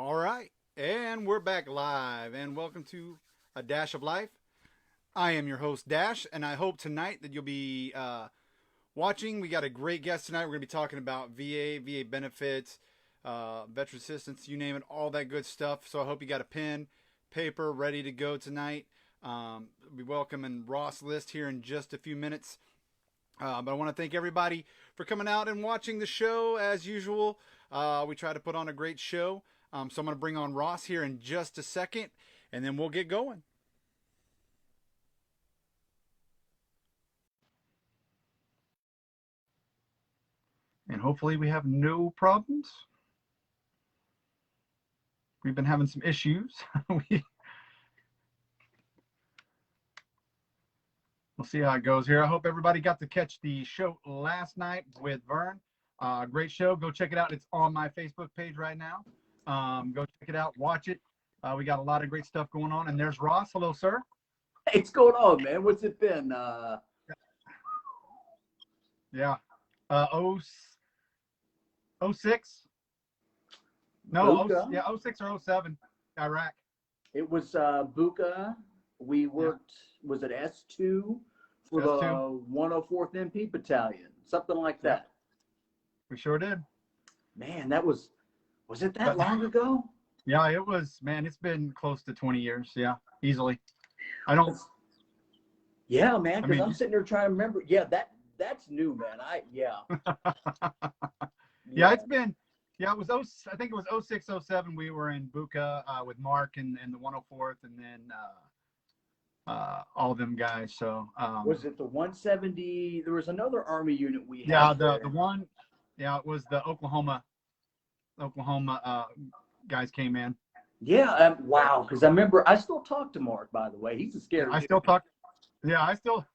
All right, and we're back live, and welcome to A Dash of Life. I am your host, Dash, and I hope tonight that you'll be watching. We got a great guest tonight. We're going to be talking about VA benefits, veteran assistance, you name it, all that good stuff. So I hope you got a pen, paper ready to go tonight. We'll be welcoming Ross List here in just a few minutes. But I want to thank everybody for coming out and watching the show as usual. We try to put on a great show. So I'm going to bring on Ross here in just a second, and then we'll get going. And hopefully we have no problems. We've been having some issues. We'll see how it goes here. I hope everybody got to catch the show last night with Vern. Great show. Go check it out. It's on my Facebook page right now. Go check it out. Watch it. We got a lot of great stuff going on. And there's Ross. Hello, sir. Hey, what's going on, man? What's it been? Yeah. 06? No, Buka? 06 or 07, Iraq. It was Buka. We worked, was it S2 for S2. the 104th MP Battalion? Something like that. We sure did. Man, was it that long ago? Yeah, it was, man, it's been close to 20 years. Yeah, easily. I don't. Yeah, man, because I'm sitting there trying to remember. Yeah, that's new, man. Yeah, it's been, it was, I think it was 06, 07. We were in Buka with Mark and the 104th, and then all of them guys. So was it the 170? There was another Army unit we had. Yeah, the one. Yeah, it was the Oklahoma guys came in. Yeah, wow. Because I remember, I still talk to Mark. By the way, he's a scary. I still talk. Yeah, I still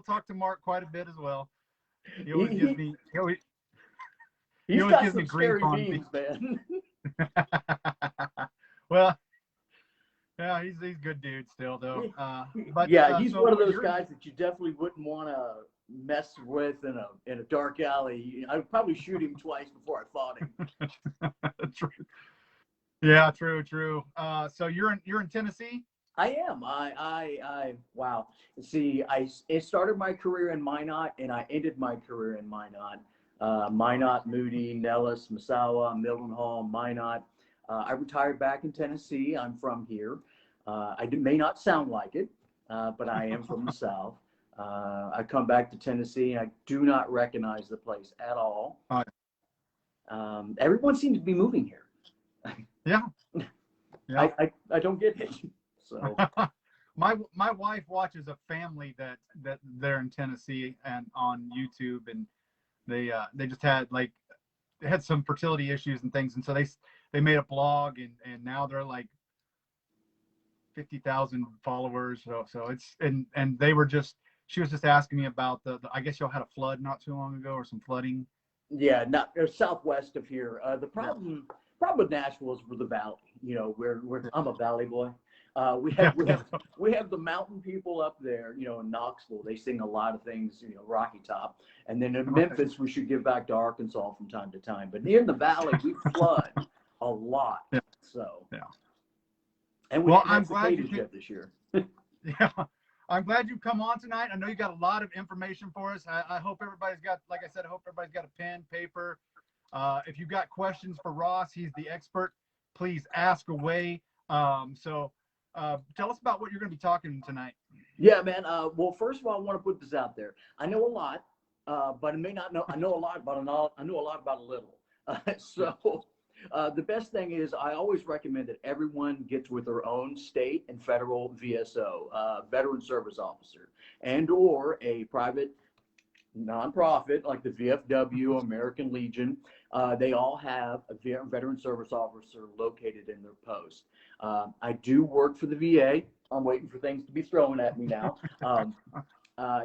talk to Mark quite a bit as well. He always gives me. He always gives me scary beans, man. Well, yeah, he's a good dude still, though. But yeah, he's one of those guys that you definitely wouldn't want to mess with in a dark alley. I'd probably shoot him twice before I fought him. True. Yeah, true. So you're in Tennessee? I am. Wow. See, I started my career in Minot, and I ended my career in Minot. Minot, Moody, Nellis, Massawa, Mildenhall, Minot. I retired back in Tennessee. I'm from here. May not sound like it, but I am from the South. I come back to Tennessee, and I do not recognize the place at all. Everyone seems to be moving here. Yeah. I don't get it. So my wife watches a family that they're in Tennessee and on YouTube, and they just had some fertility issues and things, and so they made a blog, and now they're like 50,000 followers. So it's and she was just asking me about the I guess y'all had a flood not too long ago, or some flooding. Yeah, not southwest of here. The problem with Nashville is we're the valley. You know, I'm a valley boy. We have the mountain people up there. You know, in Knoxville, they sing a lot of things. You know, Rocky Top, and then in Memphis, we should give back to Arkansas from time to time. But here in the valley, we flood a lot. Yeah. So yeah. And I'm glad you did this year. Yeah. I'm glad you come on tonight. I know you got a lot of information for us. I hope everybody's got, like I said, I hope everybody's got a pen, paper. If you've got questions for Ross, he's the expert. Please ask away. So tell us about what you're going to be talking tonight. Yeah, man. Well, first of all, I want to put this out there. I know a lot, but I may not know. I know a lot about I know a lot about a little. So the best thing is I always recommend that everyone gets with their own state and federal VSO, veteran service officer, and or a private nonprofit like the VFW, American Legion. They all have a veteran service officer located in their post. I do work for the VA. I'm waiting for things to be thrown at me now.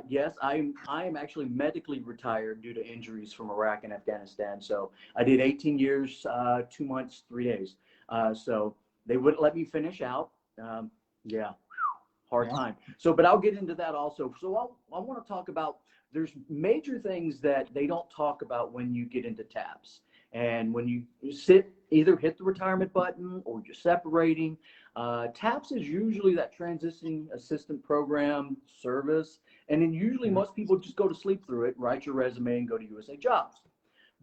Yes, I am actually medically retired due to injuries from Iraq and Afghanistan. So I did 18 years, 2 months, 3 days. So they wouldn't let me finish out. Yeah, hard time. So, but I'll get into that also. So I want to talk about, there's major things that they don't talk about when you get into TAPS. And when you sit either hit the retirement button or you're separating. TAPS is usually that transitioning assistant program service. And then usually most people just go to sleep through it, write your resume, and go to USA Jobs.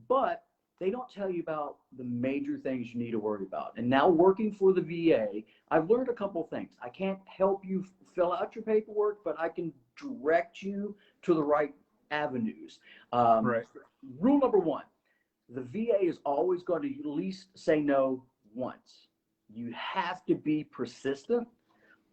But they don't tell you about the major things you need to worry about. And now working for the VA, I've learned a couple of things. I can't help you fill out your paperwork, but I can direct you to the right avenues. Right. Rule number one, the VA is always going to at least say no once. You have to be persistent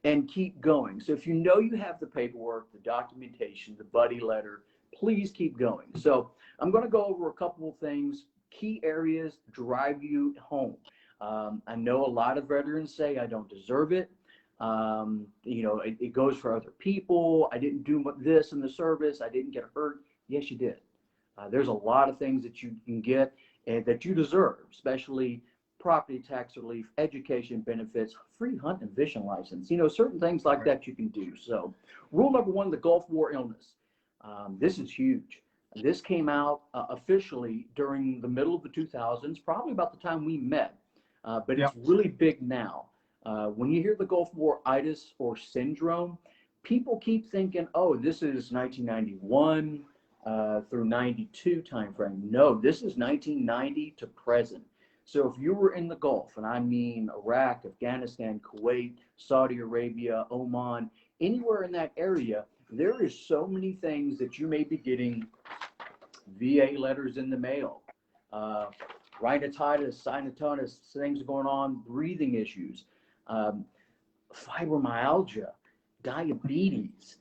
and keep going. So if you know you have the paperwork, the documentation, the buddy letter, please keep going. So I'm going to go over a couple of things, key areas drive you home. I know a lot of veterans say I don't deserve it. It goes for other people. I didn't do this in the service. I didn't get hurt. Yes, you did. There's a lot of things that you can get and that you deserve, especially property tax relief, education benefits, free hunt and fishing license, certain things like that you can do. So rule number one, the Gulf War illness. This is huge. This came out officially during the middle of the 2000s, probably about the time we met, but it's really big now. When you hear the Gulf War itis or syndrome, people keep thinking, oh, this is 1991 through 92 timeframe. No, this is 1990 to present. So if you were in the Gulf, and I mean Iraq, Afghanistan, Kuwait, Saudi Arabia, Oman, anywhere in that area, there is so many things that you may be getting VA letters in the mail. Rhinitis, sinusitis, things going on, breathing issues, fibromyalgia, diabetes.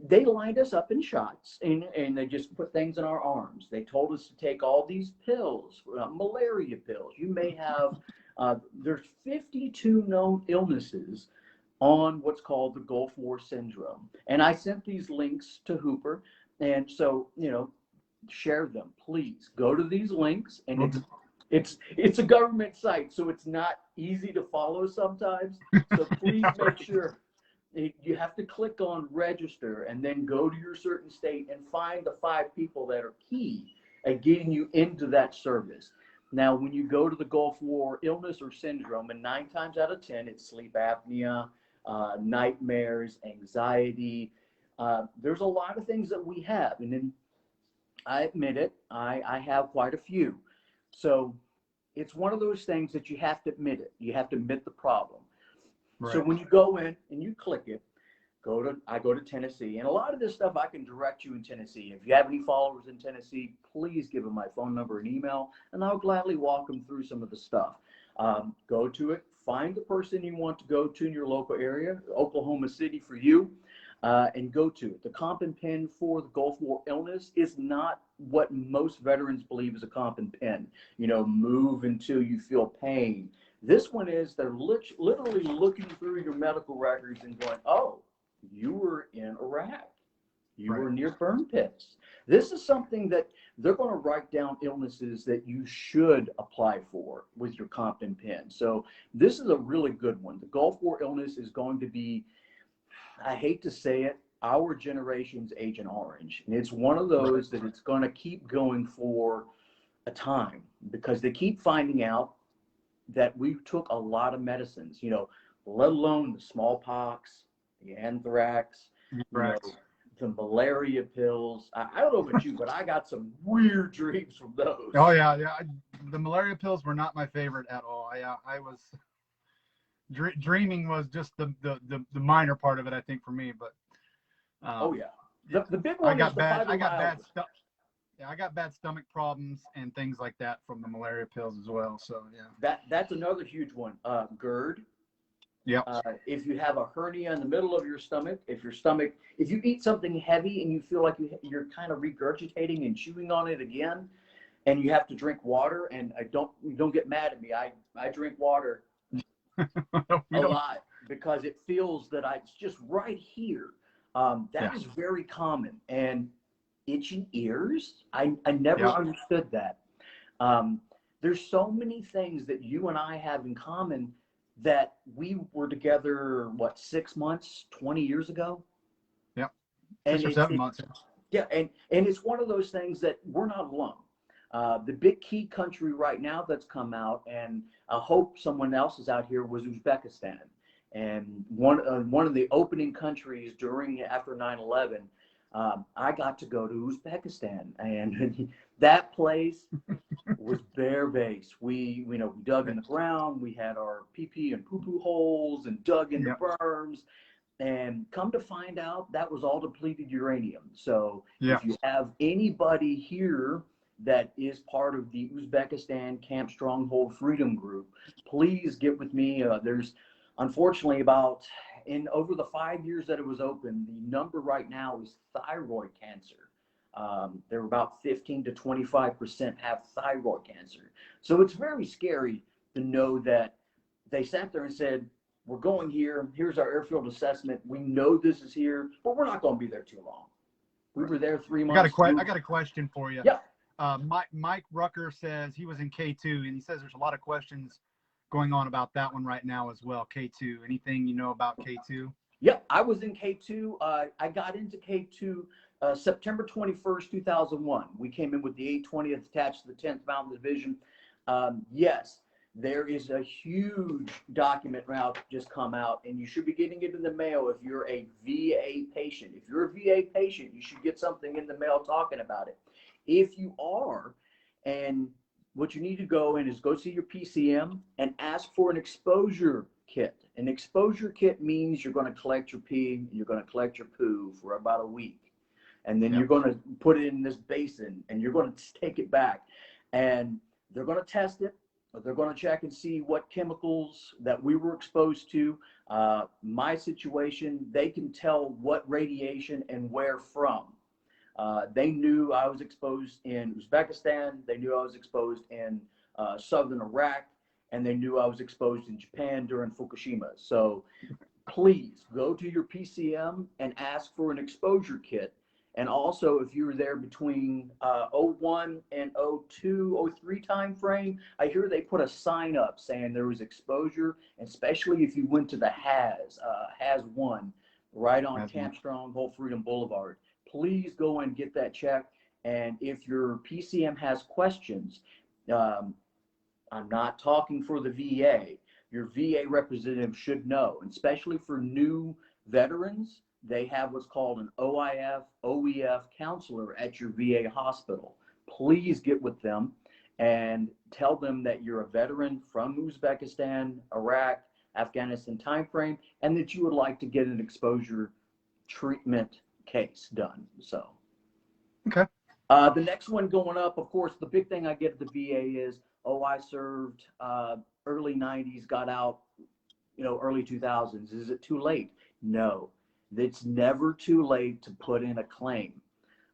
They lined us up in shots and they just put things in our arms. They told us to take all these pills, malaria pills. You may have, there's 52 known illnesses on what's called the Gulf War syndrome. And I sent these links to Hooper. And so, share them, please. Go to these links, and it's a government site, so it's not easy to follow sometimes. So please make sure you have to click on register and then go to your certain state and find the 5 people that are key at getting you into that service. Now, when you go to the Gulf War illness or syndrome, and 9 times out of 10, it's sleep apnea, nightmares, anxiety. There's a lot of things that we have, and then I admit it, I have quite a few. So it's one of those things that you have to admit it. You have to admit the problem. Right. So when you go in and you click it, I go to Tennessee, and a lot of this stuff I can direct you in Tennessee. If you have any followers in Tennessee, please give them my phone number and email, and I'll gladly walk them through some of the stuff. Go to it, find the person you want to go to in your local area, Oklahoma City for you. And go to it. The comp and pen for the Gulf War illness is not what most veterans believe is a comp and pen. Move until you feel pain. This one is they're literally looking through your medical records and going, oh, you were in Iraq. You were near burn pits. This is something that they're going to write down illnesses that you should apply for with your comp and pen. So this is a really good one. The Gulf War illness is going to be, I hate to say it, our generation's Agent Orange. And it's one of those that it's going to keep going for a time because they keep finding out that we took a lot of medicines, let alone the smallpox, the anthrax, the malaria pills. I don't know about you, but I got some weird dreams from those. Oh, yeah. The malaria pills were not my favorite at all. I was... Dreaming was just the minor part of it, I think, for me. But the big one. I got bad stomach problems and things like that from the malaria pills as well. So that's another huge one. GERD. Yeah. If you have a hernia in the middle of your stomach, if you eat something heavy and you feel like you're kind of regurgitating and chewing on it again, and you have to drink water, and don't get mad at me. I drink water. A lot because it feels that it's just right here. That is very common. And itchy ears, I never understood that. There's so many things that you and I have in common that we were together, 6 months, 20 years ago? Yeah. And 6 or 7 months. Yeah, and it's one of those things that we're not alone. The big key country right now that's come out, and I hope someone else is out here, was Uzbekistan. And one of the opening countries after 9/11, I got to go to Uzbekistan, and that place was bear base. We dug in the ground. We had our pee pee and poo poo holes and dug in the Yep. berms. And come to find out, that was all depleted uranium. So Yeah. if you have anybody here that is part of the Uzbekistan Camp Stronghold Freedom Group, please get with me. There's unfortunately in over the 5 years that it was open, the number right now is thyroid cancer. There are about 15 to 25% have thyroid cancer. So it's very scary to know that they sat there and said, we're going here. Here's our airfield assessment. We know this is here, but we're not going to be there too long. We were there 3 months. I got a question for you. Yeah. Mike Rucker says he was in K2, and he says there's a lot of questions going on about that one right now as well. K2. Anything you know about K2? Yeah, I was in K2. I got into K2 September 21st, 2001. We came in with the 820th attached to the 10th Mountain Division. Yes, there is a huge document now just come out, and you should be getting it in the mail if you're a VA patient. If you're a VA patient, you should get something in the mail talking about it. If you are, and what you need to go in is go see your PCM and ask for an exposure kit. An exposure kit means you're going to collect your pee, you're going to collect your poo for about a week. And then you're going to put it in this basin and you're going to take it back. And they're going to test it. They're going to check and see what chemicals that we were exposed to. My situation, they can tell what radiation and where from. They knew I was exposed in Uzbekistan. They knew I was exposed in southern Iraq. And they knew I was exposed in Japan during Fukushima. So please go to your PCM and ask for an exposure kit. And also, if you were there between 01 and 02, 03 time frame, I hear they put a sign up saying there was exposure, and especially if you went to the HAZ 1, right on Camp Stronghold Freedom Boulevard. Please go and get that checked. And if your PCM has questions, I'm not talking for the VA. Your VA representative should know, and especially for new veterans, they have what's called an OEF counselor at your VA hospital. Please get with them and tell them that you're a veteran from Uzbekistan, Iraq, Afghanistan timeframe, and that you would like to get an exposure treatment case done. So, okay. The next one going up, of course, the big thing I get at the VA is, I served early 90s, got out, early 2000s. Is it too late? No. It's never too late to put in a claim.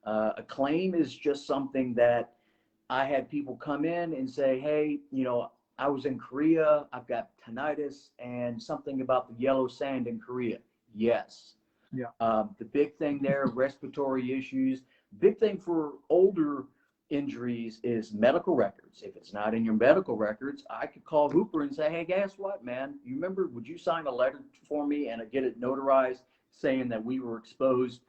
A claim is just something that I had people come in and say, hey, I was in Korea, I've got tinnitus and something about the yellow sand in Korea. Yes. Yeah. The big thing there, respiratory issues. Big thing for older injuries is medical records. If it's not in your medical records, I could call Hooper and say, hey, guess what, man? You remember, would you sign a letter for me and get it notarized saying that we were exposed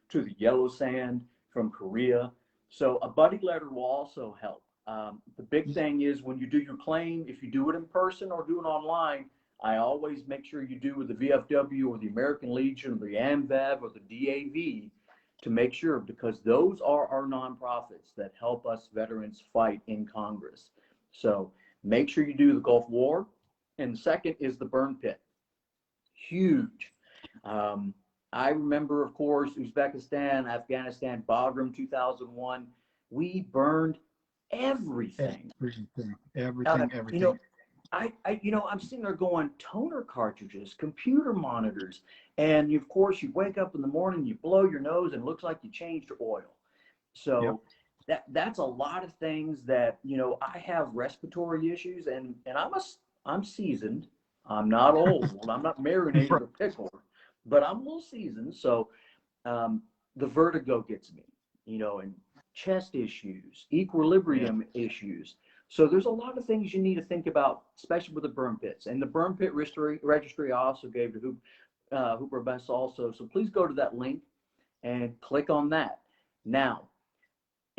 to the yellow sand from Korea? So a buddy letter will also help. The big thing is when you do your claim, if you do it in person or do it online, I always make sure you do with the VFW or the American Legion or the AMVAB or the DAV to make sure, because those are our nonprofits that help us veterans fight in Congress. So make sure you do the Gulf War. And the second is the burn pit. Huge. I remember, of course, Uzbekistan, Afghanistan, Bagram 2001. We burned everything. Everything. I'm sitting there going, toner cartridges, computer monitors, and of course you wake up in the morning, you blow your nose, and it looks like you changed oil. So that's a lot of things that I have respiratory issues, and I'm seasoned. I'm not old. I'm not marinated or pickled, but I'm a little seasoned. So the vertigo gets me, and chest issues, equilibrium issues. So there's a lot of things you need to think about, especially with the burn pits. And the burn pit registry I also gave to Hooper Best also. So please go to that link and click on that. Now,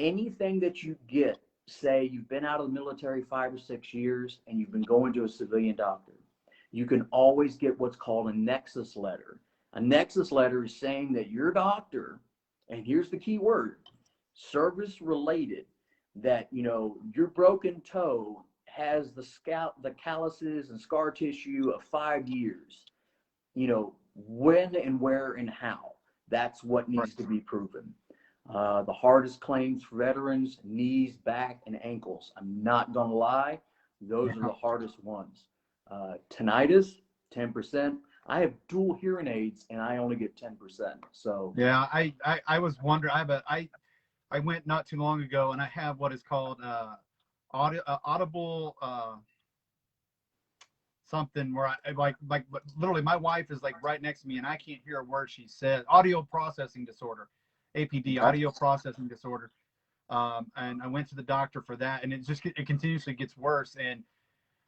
anything that you get say you've been out of the military 5 or 6 years and you've been going to a civilian doctor, you can always get what's called a nexus letter. A nexus letter is saying that your doctor, and here's the key word, service related, that your broken toe has the calluses and scar tissue of 5 years. When and where and how. That's what needs to be proven. The hardest claims for veterans: knees, back, and ankles. I'm not gonna lie, those are the hardest ones. Tinnitus, 10%. I have dual hearing aids and I only get 10%. So yeah, I was wondering. I went not too long ago, and I have what is called audible something where I like literally my wife is like right next to me and I can't hear a word she says. Audio processing disorder, APD, audio processing disorder. And I went to the doctor for that, and it continuously gets worse. And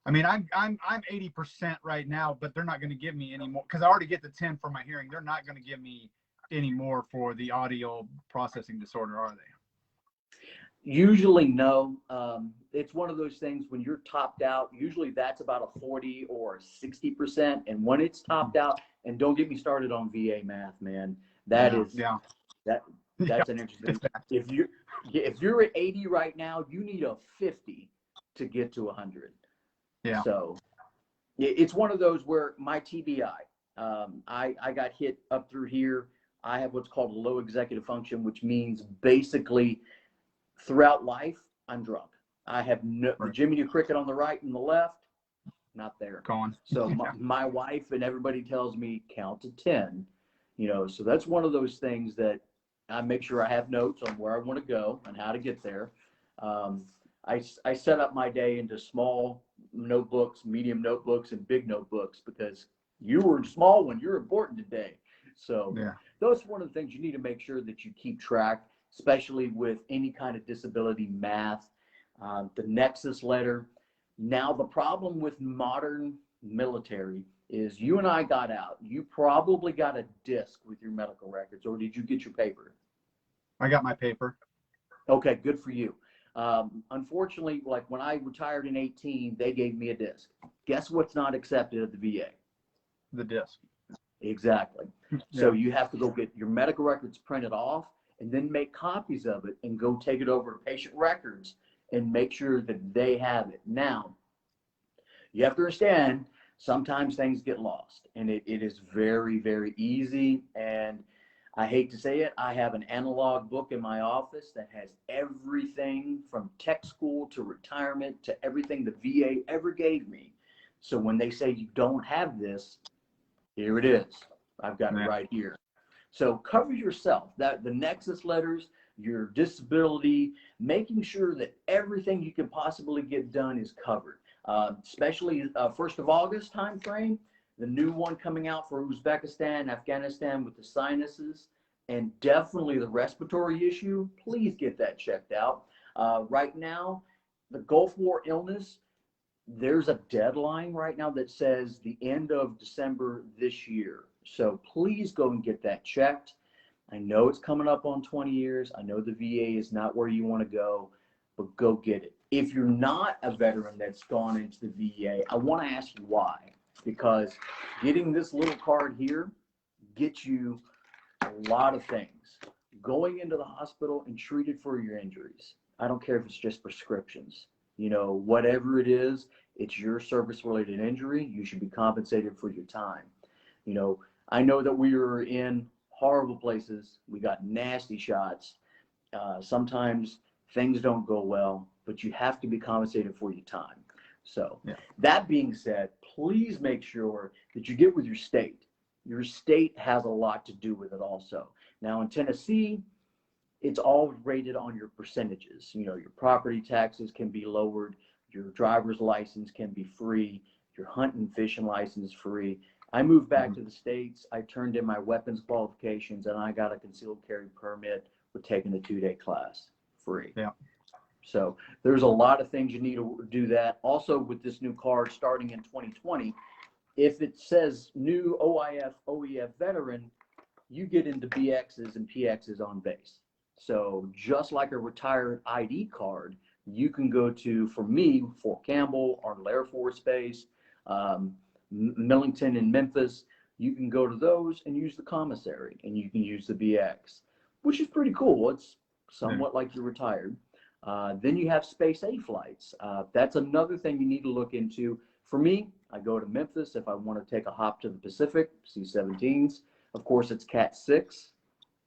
I mean, I'm 80% right now, but they're not going to give me any more because I already get the 10 for my hearing. They're not going to give me any more for the audio processing disorder, are they? usually no. It's one of those things when you're topped out, usually that's about a 40 or 60%. And when it's topped out, and don't get me started on VA math, man, that's an interesting. If you're at 80 right now, you need a 50 to get to 100. Yeah. So it's one of those where my TBI, I got hit up through here. I have what's called a low executive function, which means basically throughout life, I'm drunk. I have the Jimmy the Cricket on the right and the left, not there. Gone. So my wife and everybody tells me count to 10, so that's one of those things that I make sure I have notes on where I want to go and how to get there. I set up my day into small notebooks, medium notebooks, and big notebooks because you were small when you're important today. So those are one of the things you need to make sure that you keep track, especially with any kind of disability math, the nexus letter. Now, the problem with modern military is you and I got out. You probably got a disc with your medical records, or did you get your paper? I got my paper. Okay, good for you. Unfortunately, like when I retired in 18, they gave me a disc. Guess what's not accepted at the VA? The disc. Exactly. So you have to go get your medical records printed off and then make copies of it and go take it over to patient records and make sure that they have it. Now, you have to understand, sometimes things get lost, and it is very, very easy. And I hate to say it, I have an analog book in my office that has everything from tech school to retirement to everything the VA ever gave me. So when they say you don't have this, here it is. I've got it right here. So cover yourself, that the nexus letters, your disability, making sure that everything you can possibly get done is covered. Especially 1st of August timeframe, the new one coming out for Uzbekistan, Afghanistan with the sinuses, and definitely the respiratory issue. Please get that checked out. Right now, the Gulf War illness, there's a deadline right now that says the end of December this year. So please go and get that checked. I know it's coming up on 20 years. I know the VA is not where you want to go, but go get it. If you're not a veteran that's gone into the VA, I want to ask you why. Because getting this little card here gets you a lot of things. Going into the hospital and treated for your injuries. I don't care if it's just prescriptions. Whatever it is, it's your service-related injury. You should be compensated for your time. I know that we were in horrible places. We got nasty shots. Sometimes things don't go well, but you have to be compensated for your time. So that being said, please make sure that you get with your state. Your state has a lot to do with it also. Now in Tennessee, it's all rated on your percentages. Your property taxes can be lowered. Your driver's license can be free. Your hunt and fishing license free. I moved back to the States. I turned in my weapons qualifications and I got a concealed carry permit for taking the 2-day class free. Yeah. So there's a lot of things you need to do that. Also with this new card starting in 2020, if it says new OIF, OEF veteran, you get into BXs and PXs on base. So just like a retired ID card, you can go to, for me, Fort Campbell, Arnold Air Force Base, Millington in Memphis. You can go to those and use the commissary, and you can use the BX, which is pretty cool. It's somewhat like you're retired. Then you have Space A flights. That's another thing you need to look into. For me, I go to Memphis if I want to take a hop to the Pacific, C-17s. Of course, it's Cat 6,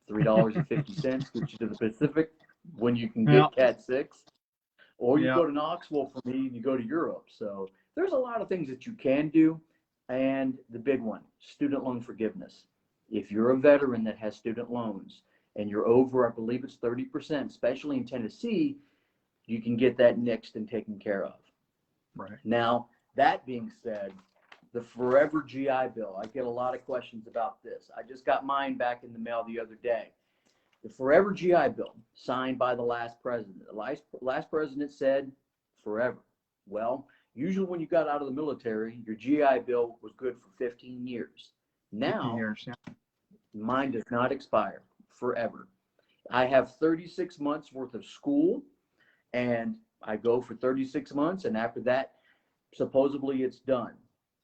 $3.50 gets you to the Pacific when you can get Cat 6. Or you go to Knoxville, for me, you go to Europe. So there's a lot of things that you can do. And the big one, student loan forgiveness. If you're a veteran that has student loans and you're over, I believe it's 30%, especially in Tennessee, you can get that nixed and taken care of. Right. Now, that being said, the Forever GI Bill, I get a lot of questions about this. I just got mine back in the mail the other day. The Forever GI Bill, signed by the last president. The last president said forever. Well, usually when you got out of the military, your GI Bill was good for 15 years. Now, 15 years, mine does not expire forever. I have 36 months worth of school, and I go for 36 months, and after that, supposedly it's done.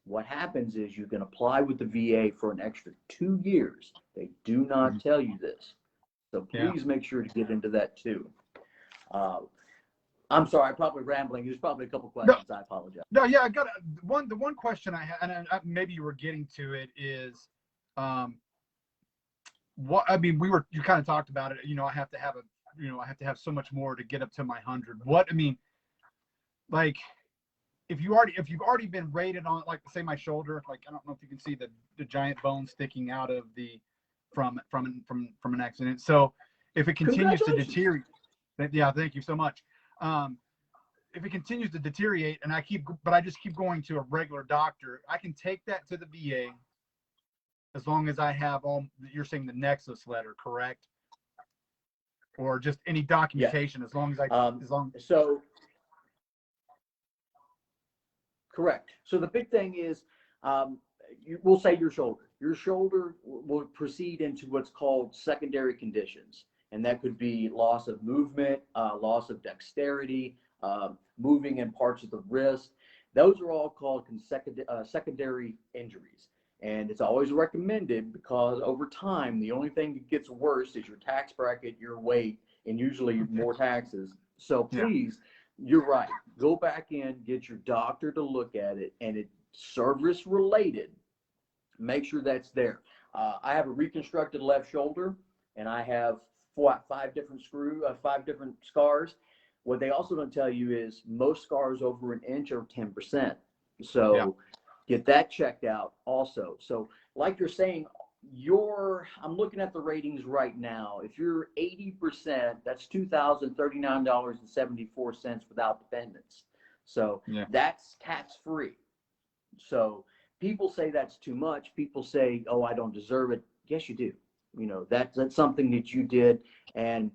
What happens is you can apply with the VA for an extra 2 years. They do not tell you this. So please make sure to get into that too. I'm sorry, I'm probably rambling. There's probably a couple questions. I apologize. No, yeah, I got the one question I had, and maybe you were getting to it, is, what I mean, you kind of talked about it. I have to have so much more to get up to my 100. What I mean, like, if you've already been rated on, like, say my shoulder, like, I don't know if you can see the giant bone sticking out of from an accident. So if it continues to deteriorate, thank you so much. If it continues to deteriorate and I just keep going to a regular doctor, I can take that to the VA as long as I have you're saying the Nexus letter, correct? Or just any documentation, as long as So correct. So the big thing is, we'll say your shoulder. Your shoulder will proceed into what's called secondary conditions. And that could be loss of movement, loss of dexterity, moving in parts of the wrist. Those are all called secondary injuries. And it's always recommended, because over time, the only thing that gets worse is your tax bracket, your weight, and usually more taxes. So please, you're right. Go back in, get your doctor to look at it, and it's service related. Make sure that's there. I have a reconstructed left shoulder, and I have five different scars. What they also don't tell you is most scars over an inch are 10%. So get that checked out also. So like you're saying, I'm looking at the ratings right now. If you're 80%, that's $2,039.74 without dependents. So that's tax free. So people say that's too much. People say, oh, I don't deserve it. Yes, you do. That's something that you did. And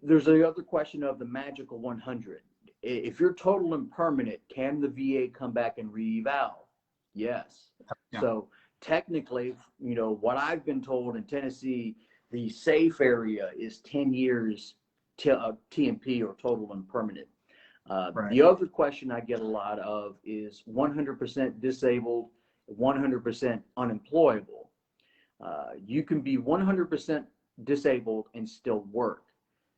there's the other question of the magical 100. If you're total and permanent, can the VA come back and re-eval? Yes. So technically, what I've been told in Tennessee, the safe area is 10 years TMP, or total and permanent. The other question I get a lot of is 100% disabled, 100% unemployable. You can be 100% disabled and still work.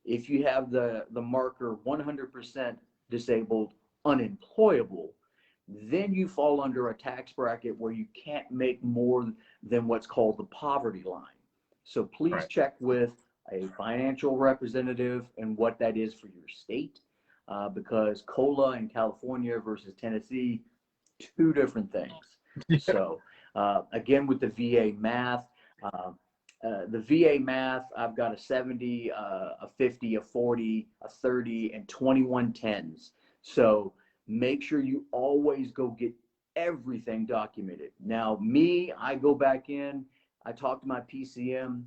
If you have the marker 100% disabled, unemployable, then you fall under a tax bracket where you can't make more than what's called the poverty line. So please check with a financial representative and what that is for your state, because COLA in California versus Tennessee, two different things. So again, with the VA math, I've got a 70, a 50, a 40, a 30, and 21 10s. So make sure you always go get everything documented. Now, I go back in, I talk to my PCM,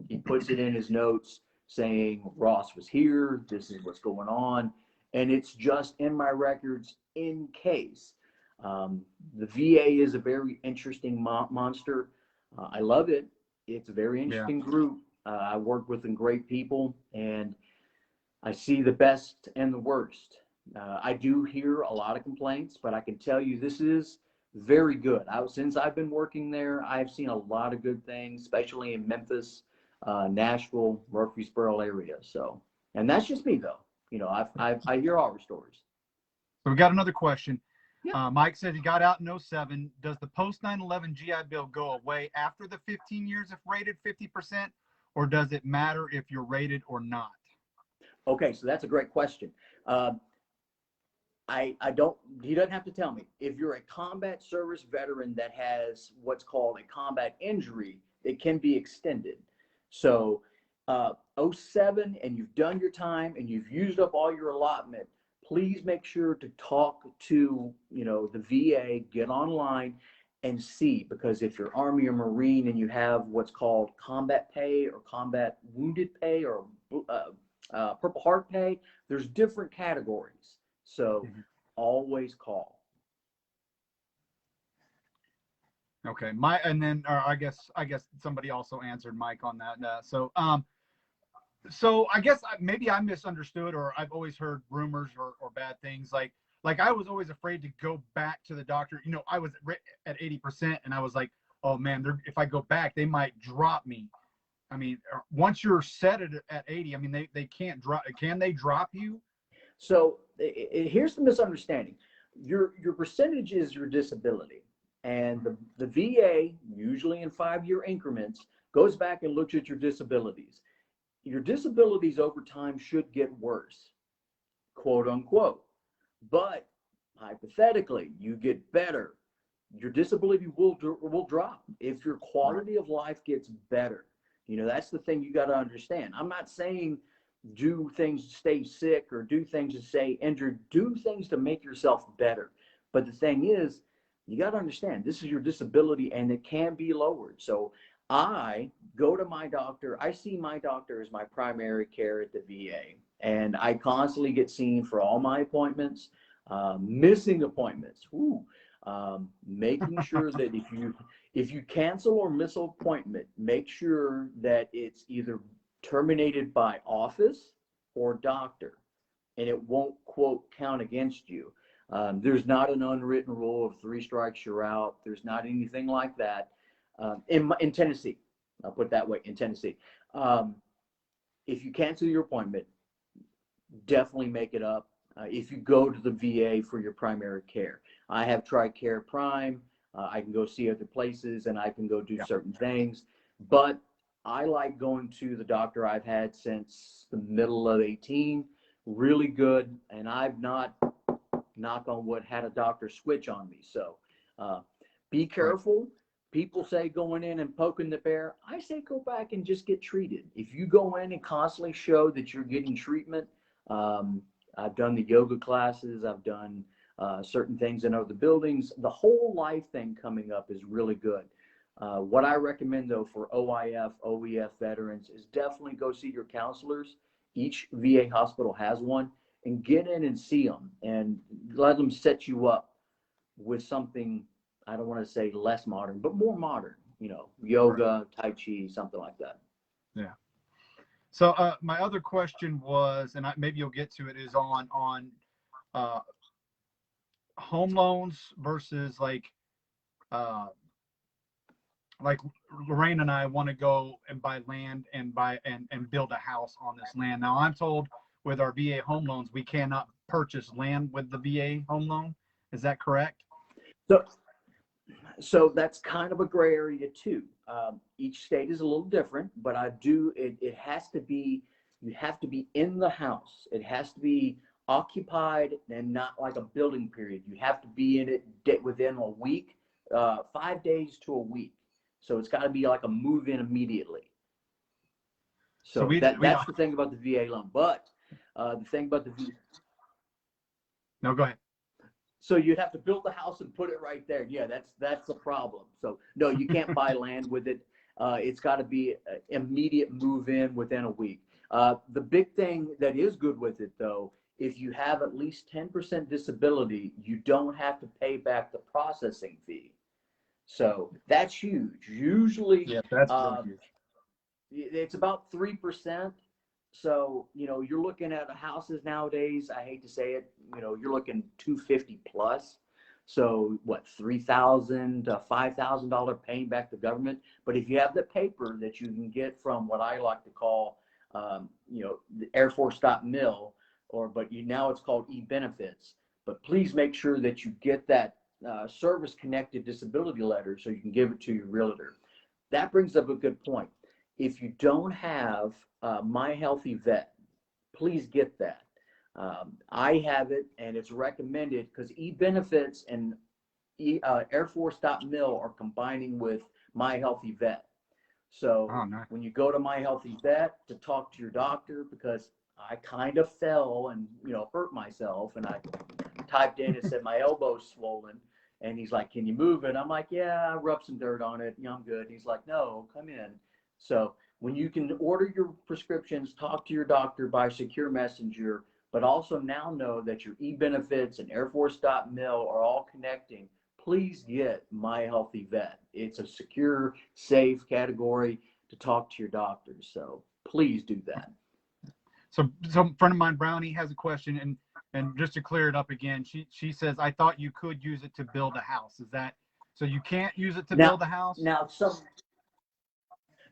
he puts it in his notes saying Ross was here, this is what's going on, and it's just in my records in case. The VA is a very interesting monster. I love it. It's a very interesting group. I work with some great people, and I see the best and the worst. I do hear a lot of complaints, but I can tell you this is very good. Since I've been working there, I've seen a lot of good things, especially in Memphis, Nashville, Murfreesboro area. So, and that's just me though. You know, I hear horror stories. So we got another question. Yeah. Mike said he got out in '07. Does the post 9/11 GI Bill go away after the 15 years if rated 50%, or does it matter if you're rated or not? Okay, so that's a great question. Uh, I don't, he doesn't have to tell me. If you're a combat service veteran that has what's called a combat injury, it can be extended. So, '07 and you've done your time and you've used up all your allotment, please make sure to talk to, the VA, get online and see, because if you're Army or Marine and you have what's called combat pay or combat wounded pay or Purple Heart pay, there's different categories. So always call. Okay, and then I guess somebody also answered Mike on that. So I guess maybe I misunderstood, or I've always heard rumors or bad things. Like I was always afraid to go back to the doctor. I was at 80%, and I was like, oh man, if I go back, they might drop me. I mean, once you're set at 80, I mean, they can't drop. Can they drop you? So here's the misunderstanding. Your percentage is your disability. And the VA, usually in 5-year increments, goes back and looks at your disabilities. Your disabilities over time should get worse, quote unquote. But hypothetically, you get better. Your disability will drop if your quality of life gets better. That's the thing you got to understand. I'm not saying do things to stay sick or do things to stay injured. Do things to make yourself better. But the thing is, you got to understand this is your disability and it can be lowered. So I go to my doctor. I see my doctor as my primary care at the VA, and I constantly get seen for all my appointments, missing appointments. Making sure that if you cancel or miss an appointment, make sure that it's either terminated by office or doctor, and it won't, quote, count against you. There's not an unwritten rule of 3 strikes you're out. There's not anything like that. In Tennessee, I'll put it that way, in Tennessee. If you cancel your appointment, definitely make it up. If you go to the VA for your primary care, I have TRICARE Prime. I can go see other places and I can go do certain things, but I like going to the doctor I've had since the middle of 18. Really good, and I've not, knock on wood, had a doctor switch on me. So be careful. People say going in and poking the bear. I say go back and just get treated. If you go in and constantly show that you're getting treatment, I've done the yoga classes. I've done certain things in other buildings. The whole life thing coming up is really good. What I recommend, though, for OIF, OEF veterans is definitely go see your counselors. Each VA hospital has one, and get in and see them and let them set you up with something, I don't want to say less modern, but more modern, yoga, Tai Chi, something like that. Yeah. So my other question was, and maybe you'll get to it, is on home loans versus like Lorraine and I want to go and buy land and build a house on this land. Now I'm told with our VA home loans, we cannot purchase land with the VA home loan. Is that correct? So that's kind of a gray area too. Each state is a little different, but it has to be, you have to be in the house. It has to be occupied and not like a building period. You have to be in it within a week, 5 days to a week. So it's got to be like a move in immediately. So that's the thing about the VA loan. But the thing about the VA. No, go ahead. So you'd have to build the house and put it right there. Yeah, that's the problem. So no, you can't buy land with it. It's got to be immediate move in within a week. The big thing that is good with it, though, if you have at least 10% disability, you don't have to pay back the processing fee. So that's huge. Usually, yeah, that's really huge. It's about 3%. So, you're looking at houses nowadays. I hate to say it, you're looking 250 plus. So what, 3,000 to $5,000 paying back the government. But if you have the paper that you can get from what I like to call, the Air Force Mil, now it's called e-benefits. But please make sure that you get that service connected disability letter so you can give it to your realtor. That brings up a good point. If you don't have My Healthy Vet, please get that. I have it, and it's recommended because e-benefits and Air Force Mil are combining with My Healthy Vet. So nice. when you go to My Healthy Vet to talk to your doctor, because I kind of fell and hurt myself, and I typed in and said my elbow's swollen, and he's like, "Can you move it?" I'm like, "Yeah, I rubbed some dirt on it. I'm good." He's like, "No, come in." So when you can order your prescriptions, talk to your doctor by secure messenger, but also now know that your e-benefits and Air Force Mil are all connecting, please get My Healthy Vet. It's a secure, safe category to talk to your doctor. So please do that. So a friend of mine, Brownie, has a question, and just to clear it up again, she says, "I thought you could use it to build a house. Is that so? You can't use it to build a house?" Now,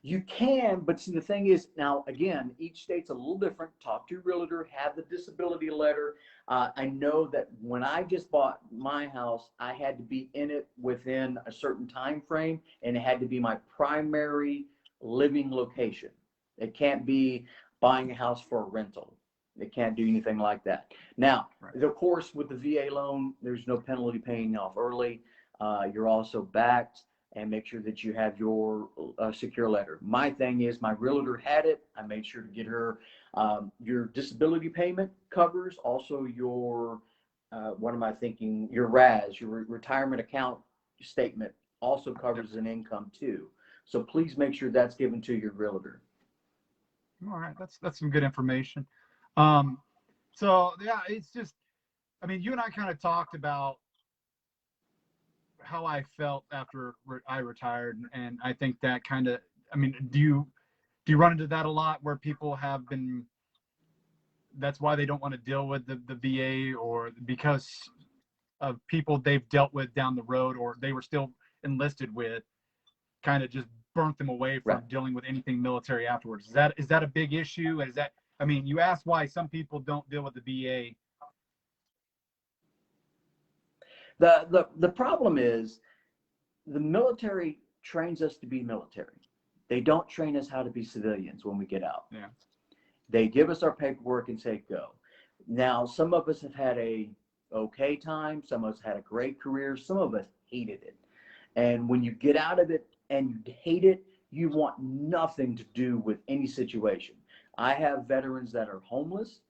you can, but see, the thing is, now, again, each state's a little different. Talk to your realtor, have the disability letter. I know that when I just bought my house, I had to be in it within a certain time frame, and it had to be my primary living location. It can't be buying a house for a rental. It can't do anything like that. Now, Right. of course, with the VA loan, there's no penalty paying off early. You're also backed, and make sure that you have your secure letter. My thing is, my realtor had it. I made sure to get her your disability payment covers, also your what am I thinking? Your RAS, your retirement account statement, also covers an income too. So please make sure that's given to your realtor. All right, that's some good information. Um, so yeah, it's just, I mean, you and I kind of talked about how I felt after I retired, and I think that kind of, I mean, do you run into that a lot where people have been, that's why they don't want to deal with the VA, or because of people they've dealt with down the road, or they were still enlisted with, kind of just burnt them away Right. from dealing with anything military afterwards? Is that a big issue? Is that, I mean, you asked why some people don't deal with the VA. The problem is the military trains us to be military. They don't train us how to be civilians when we get out. Yeah. They give us our paperwork and say go. Now, some of us have had a okay time. Some of us had a great career. Some of us hated it. And when you get out of it and you hate it, you want nothing to do with any situation. I have veterans that are homeless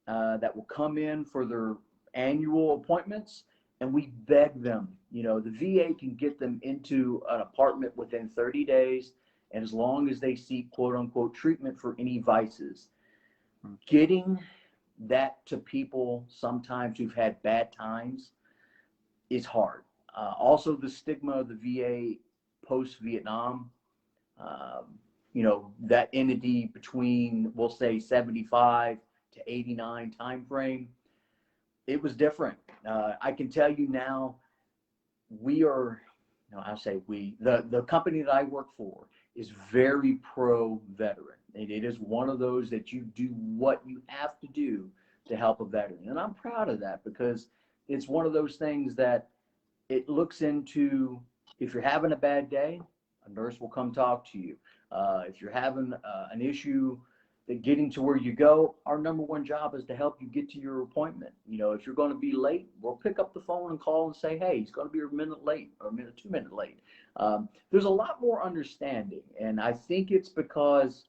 that will come in for their annual appointments, and we beg them. The VA can get them into an apartment within 30 days, and as long as they seek quote unquote treatment for any vices. Getting that to people sometimes who've had bad times is hard. Also, the stigma of the VA post Vietnam, that entity between, we'll say, 75 to 89 time frame, it was different. I can tell you now, we are, I say we, the company that I work for is very pro veteran. It is one of those that you do what you have to do to help a veteran. And I'm proud of that because it's one of those things that it looks into. If you're having a bad day, a nurse will come talk to you. If you're having an issue that getting to where you go, our number one job is to help you get to your appointment. If you're going to be late, we'll pick up the phone and call and say, hey, he's going to be a minute late or a minute, 2 minutes late. There's a lot more understanding. And I think it's because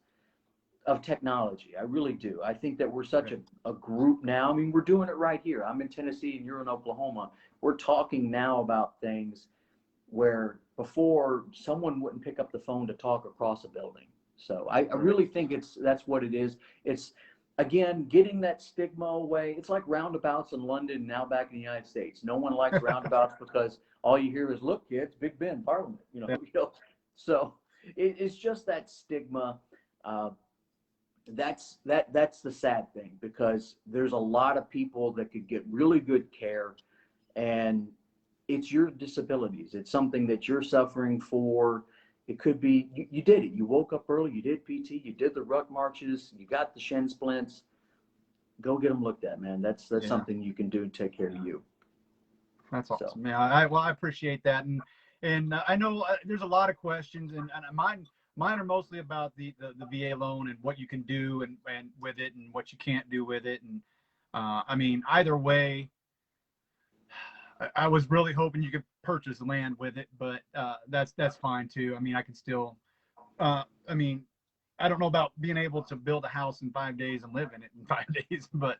of technology. I really do. I think that we're such a group now. I mean, we're doing it right here. I'm in Tennessee and you're in Oklahoma. We're talking now about things where before someone wouldn't pick up the phone to talk across a building. So I really think that's what it is. It's, again, getting that stigma away. It's like roundabouts in London, now back in the United States. No one likes roundabouts because all you hear is, look, kids, Big Ben, Parliament, So it's just that stigma. that's the sad thing, because there's a lot of people that could get really good care, and it's your disabilities. It's something that you're suffering for. It could be you did it. You woke up early. You did PT. You did the ruck marches. You got the shin splints. Go get them looked at, man. That's Yeah. something you can do to take care of you. That's So awesome. Yeah, I appreciate that, and I know there's a lot of questions, and mine are mostly about the VA loan and what you can do and with it and what you can't do with it, and I mean either way, I was really hoping you could purchase land with it, but that's fine too. I mean I can still, I mean I don't know about being able to build a house in 5 days and live in it in 5 days, but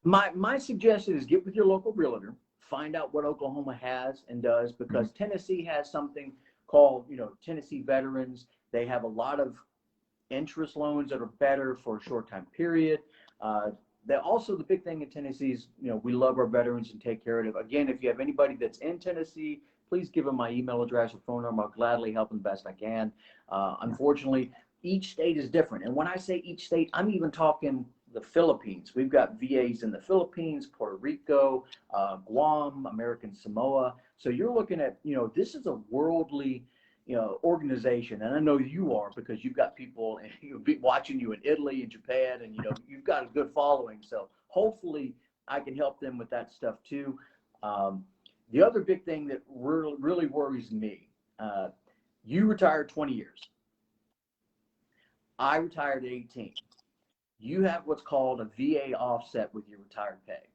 my suggestion is get with your local realtor, find out what Oklahoma has and does, because Tennessee has something called, Tennessee Veterans. They have a lot of interest loans that are better for a short time period. That also, the big thing in Tennessee is, we love our veterans and take care of them. Again, if you have anybody that's in Tennessee, please give them my email address or phone number. I'll gladly help them best I can. Unfortunately, each state is different. And when I say each state, I'm even talking the Philippines. We've got VAs in the Philippines, Puerto Rico, Guam, American Samoa. So you're looking at, this is a worldly, organization. And I know you are, because you've got people watching you in Italy and Japan, and, you've got a good following. So hopefully I can help them with that stuff too. The other big thing that really worries me, you retired 20 years. I retired at 18. You have what's called a VA offset with your retired pay.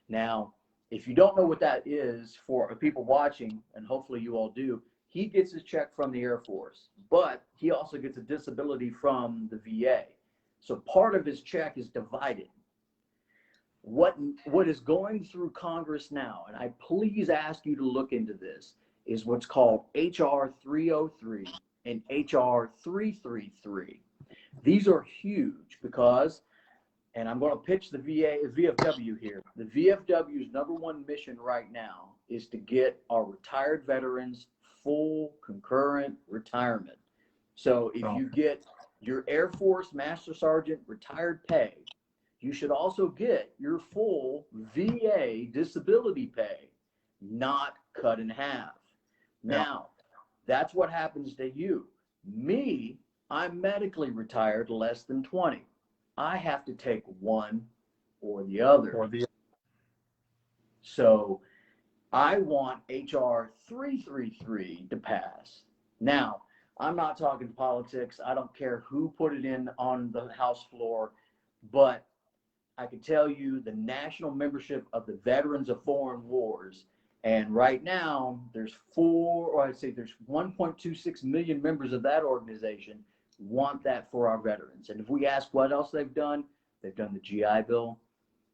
Now, if you don't know what that is, for people watching, and hopefully you all do, he gets his check from the Air Force, but he also gets a disability from the VA. So part of his check is divided. What is going through Congress now, and I please ask you to look into this, is what's called HR 303 and HR 333. These are huge because, and I'm going to pitch the VFW here. The VFW's number one mission right now is to get our retired veterans full concurrent retirement. So if you get your Air Force Master Sergeant retired pay, you should also get your full VA disability pay, not cut in half. Now, that's what happens to you. Me, I'm medically retired less than 20. I have to take one or the other. So I want HR 333 to pass. Now, I'm not talking politics. I don't care who put it in on the House floor, but I can tell you the national membership of the Veterans of Foreign Wars, and right now there's 1.26 million members of that organization want that for our veterans. And if we ask what else they've done the GI Bill.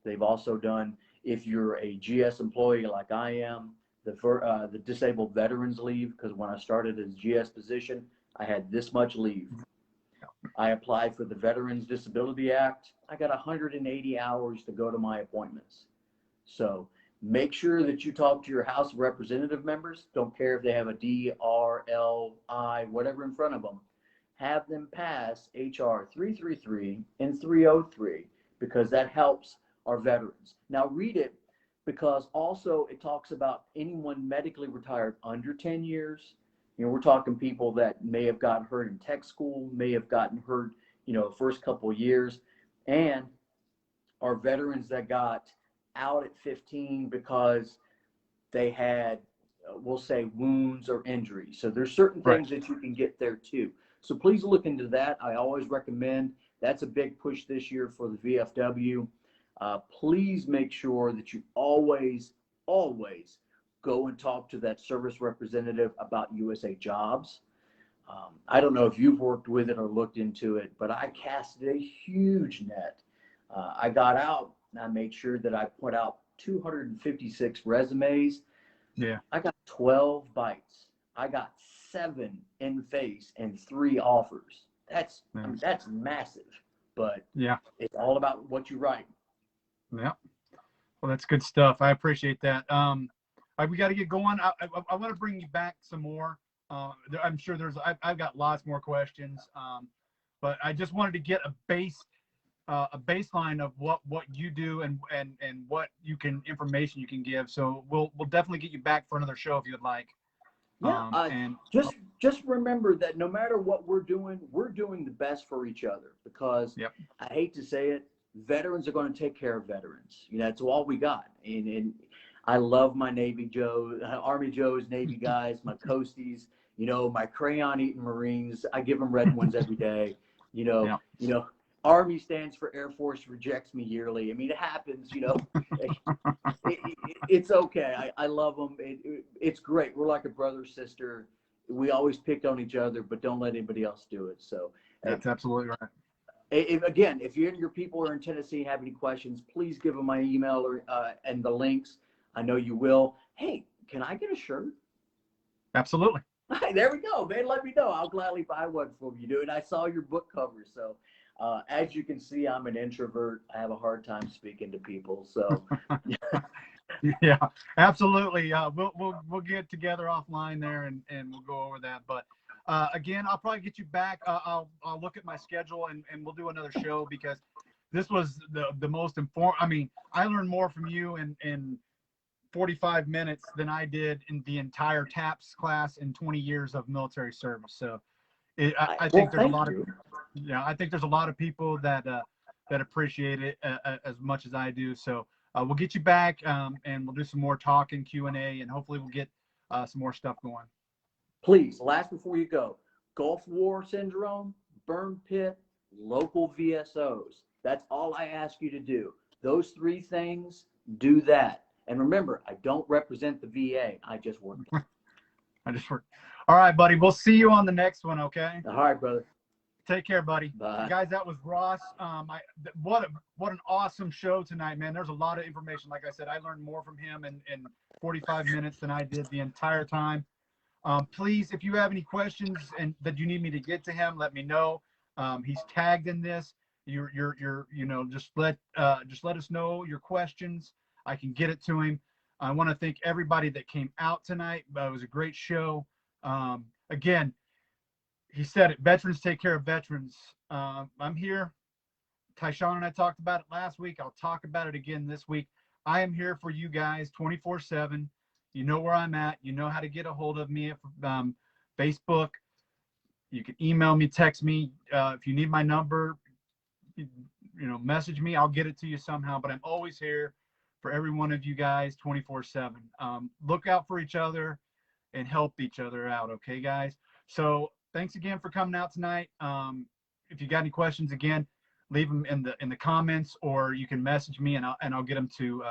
They've also done, if you're a GS employee like I am, the disabled veterans leave, because when I started as GS position, I had this much leave. I applied for the Veterans Disability Act. I got 180 hours to go to my appointments. So make sure that you talk to your House of Representative members. Don't care if they have a D, R, L, I, whatever in front of them. Have them pass HR 333 and 303, because that helps our veterans. Now read it, because also it talks about anyone medically retired under 10 years. We're talking people that may have gotten hurt in tech school, may have gotten hurt, first couple of years, and our veterans that got out at 15 because they had, we'll say, wounds or injuries. So there's certain things that you can get there too. So please look into that. I always recommend. That's a big push this year for the VFW. Please make sure that you always go and talk to that service representative about USA Jobs. I don't know if you've worked with it or looked into it, but I casted a huge net. I got out and I made sure that I put out 256 resumes. Yeah. I got 12 bites. I got 7 in face and 3 offers. That's massive, but it's all about what you write. Yeah. Well, that's good stuff. I appreciate that. We got to get going. I want to bring you back some more. I'm sure I've got lots more questions. but I just wanted to get a baseline of what you do and what information you can give. So we'll definitely get you back for another show if you'd like. Yeah, And just remember that no matter what we're doing the best for each other, because yep. I hate to say it, veterans are going to take care of veterans. You know, that's all we got. And I love my Navy Joe, Army Joes, Navy guys, my Coasties, you know, my crayon eating Marines. I give them red ones every day. Yeah. You know, Army stands for Air Force rejects me yearly. I mean, it happens, you know. It's okay. I love them. It's great. We're like a brother, sister. We always pick on each other, but don't let anybody else do it. So that's absolutely right. If you and your people are in Tennessee and have any questions, please give them my email or and the links. I know you will. Hey, can I get a shirt? Absolutely. Hey, there we go, man. Let me know. I'll gladly buy one from you, dude. I saw your book cover, so as you can see, I'm an introvert. I have a hard time speaking to people, so. Yeah, absolutely. We'll get together offline there and we'll go over that. But again, I'll probably get you back. I'll look at my schedule and we'll do another show, because this was the most informed. I mean, I learned more from you in 45 minutes than I did in the entire TAPS class in 20 years of military service. So I think there's a lot of, I think there's a lot of people that appreciate it as much as I do. So we'll get you back and we'll do some more talking, Q&A, and hopefully we'll get some more stuff going. Please, last before you go, Gulf War syndrome, burn pit, local VSOs. That's all I ask you to do. Those 3 things, do that. And remember, I don't represent the VA. I just work. All right, buddy. We'll see you on the next one, okay? All right, brother. Take care, buddy. Bye. Guys, that was Ross. What an awesome show tonight, man. There's a lot of information. Like I said, I learned more from him in 45 minutes than I did the entire time. Please, if you have any questions and that you need me to get to him, let me know. He's tagged in this. Just let us know your questions. I can get it to him. I want to thank everybody that came out tonight. It was a great show. Again, he said it, veterans take care of veterans. I'm here. Tyshawn and I talked about it last week. I'll talk about it again this week. I am here for you guys 24/7. You know where I'm at. You know how to get a hold of me at Facebook. You can email me, text me. If you need my number, message me. I'll get it to you somehow. But I'm always here for every one of you guys 24/7. Look out for each other and help each other out. Okay, guys? So thanks again for coming out tonight. If you got any questions, again, leave them in the comments, or you can message me and I'll get them to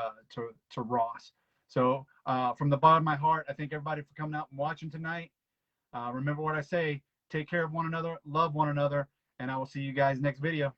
Ross. So from the bottom of my heart, I thank everybody for coming out and watching tonight. Remember what I say, take care of one another, love one another, and I will see you guys next video.